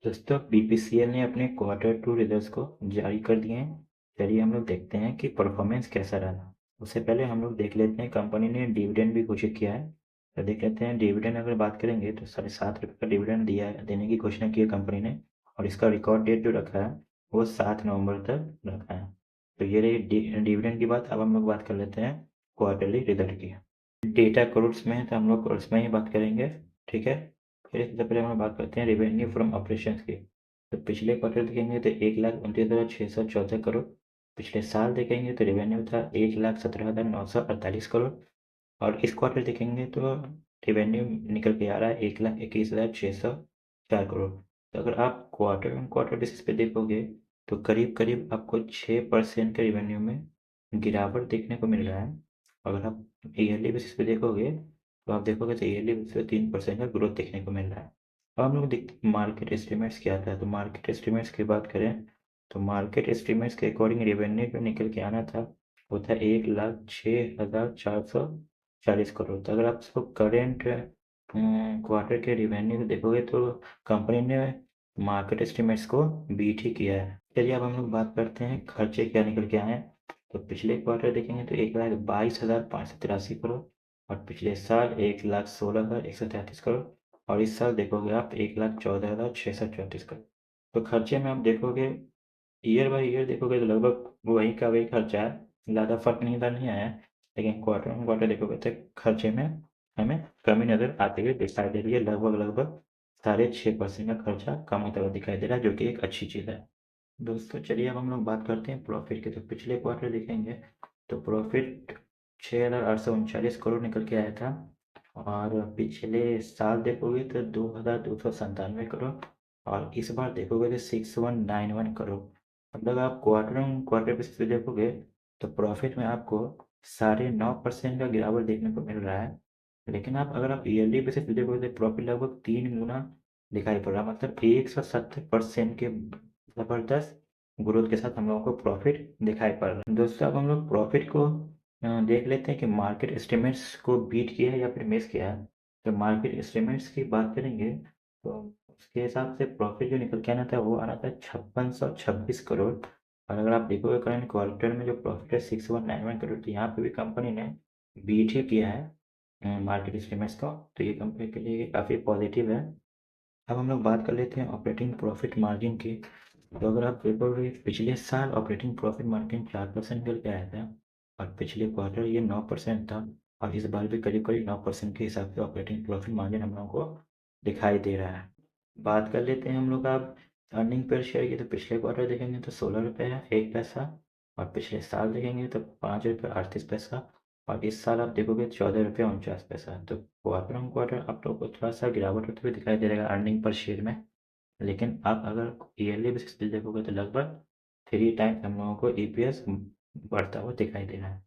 दोस्तों बीपीसीएल ने अपने क्वार्टर टू रिजल्ट्स को जारी कर दिए हैं। चलिए हम लोग देखते हैं कि परफॉर्मेंस कैसा रहा। उससे पहले हम लोग देख लेते हैं कंपनी ने डिविडेंड भी घोषित किया है। तो देख लेते हैं डिविडेंड अगर बात करेंगे तो 7.5 रुपये का डिविडेंड दिया है, देने की घोषणा की है कंपनी ने। और इसका रिकॉर्ड डेट जो रखा है वो 7 नवंबर तक रखा है। तो ये रही डिविडेंड की बात। अब हम लोग बात कर लेते हैं क्वार्टरली रिजल्ट की। डेटा करोड्स में है तो हम लोग करोड्स में ही बात करेंगे। ठीक है। फिर इससे पहले हम लोग बात करते हैं रेवेन्यू फ्रॉम ऑपरेशंस की। तो पिछले क्वार्टर देखेंगे तो 1,29,614 करोड़। पिछले साल देखेंगे तो रेवेन्यू था 1,17,948 करोड़। और इस क्वार्टर देखेंगे तो रेवेन्यू निकल के आ रहा है 1,21,604 करोड़। तो अगर आप क्वार्टर ऑन क्वार्टर बेसिस पे देखोगे तो करीब करीब आपको 6% के रेवेन्यू में गिरावट देखने को मिल रहा है। अगर आप ईयरली बेसिस पे देखोगे तो आप देखोगे तो ईयरली बेसिस पे 3% का ग्रोथ देखने को मिल रहा है। अब हम लोग देखते मार्केट एस्टिमेट्स क्या था। तो मार्केट एस्टिमेट्स की बात करें तो मार्केट एस्टिमेट्स के अकॉर्डिंग रेवेन्यू जो निकल के आना था वो था 1,06,440 करोड़। तो अगर आप इसको करेंट क्वार्टर के रेवेन्यू को देखोगे तो कंपनी ने मार्केट एस्टिमेट्स को बीट ही किया है। चलिए अब हम लोग बात करते हैं खर्चे क्या निकल के आए हैं। तो पिछले क्वार्टर देखेंगे तो 1,22,583 करोड़। और पिछले साल 1,16,133 करोड़। और इस साल देखोगे आप 1,14,634 करोड़। तो खर्चे में आप देखोगे ईयर बाय ईयर देखोगे तो लगभग वही का वही खर्चा है। ज़्यादा फर्क नहीं आया है। लेकिन क्वार्टर ऑन क्वार्टर देखोगे तो खर्चे में हमें कमी नज़र आती हुई दिखाई दे रही है। लगभग लगभग 6.5% का खर्चा कम होता हुआ दिखाई दे रहा है, जो कि एक अच्छी चीज़ है। दोस्तों चलिए अब हम लोग बात करते हैं प्रॉफिट की। तो पिछले क्वार्टर देखेंगे तो प्रॉफिट 6,839 करोड़ निकल के आया था। और पिछले साल देखोगे तो 2,297 करोड़। और इस बार देखोगे तो 6,191 करोड़। मतलब आप क्वार्टर ऑन क्वार्टर बेसिस पे देखोगे तो प्रॉफिट में आपको 9.5% का गिरावट देखने को मिल रहा है। लेकिन अगर आप ईयरली बेसिस पे देखोगे तो प्रॉफिट लगभग 3 गुना दिखाई पड़ रहा है। मतलब 170% के ज़बरदस्त ग्रोथ के साथ हम लोगों को प्रॉफिट दिखाई पड़ रहा है। दोस्तों अब हम लोग प्रॉफिट को देख लेते हैं कि मार्केट एस्टिमेट्स को बीट किया है या फिर मिस किया है। तो मार्केट एस्टिमेट्स की बात करेंगे तो उसके हिसाब से प्रॉफिट जो निकल के आना था वो आना था 5626 करोड़। और अगर आप देखोगे करंट क्वार्टर में जो प्रॉफिट है 6191 करोड़। तो यहाँ पे भी कंपनी ने बीट ही किया है मार्केट एस्टिमेट्स का। तो ये कंपनी के लिए काफ़ी पॉजिटिव है। अब हम लोग बात कर लेते हैं ऑपरेटिंग प्रॉफिट मार्जिन की। तो अगर आप देखोगे पिछले साल ऑपरेटिंग प्रॉफिट मार्जिन 4% करके आया था। और पिछले क्वार्टर ये 9% था। और इस बार भी करीब करीब 9% के हिसाब से ऑपरेटिंग प्रॉफिट मार्जिन हम लोगों को दिखाई दे रहा है। बात कर लेते हैं हम लोग अब अर्निंग पर शेयर की। तो पिछले क्वार्टर देखेंगे तो 16 रुपये है 1 पैसा। और पिछले साल देखेंगे तो 5 रुपये 38 पैसा। और इस साल आप देखोगे 14 रुपये 49 पैसा। तो क्वार्टर ऑन क्वार्टर आप लोग को थोड़ा सा गिरावट होते हुए दिखाई दे रहेगा अर्निंग पर शेयर में। लेकिन आप अगर ईयरली बेसिस पे देखोगे तो लगभग 3 टाइम्स हम लोगों को ईपीएस बढ़ता हुआ दिखाई दे रहा है।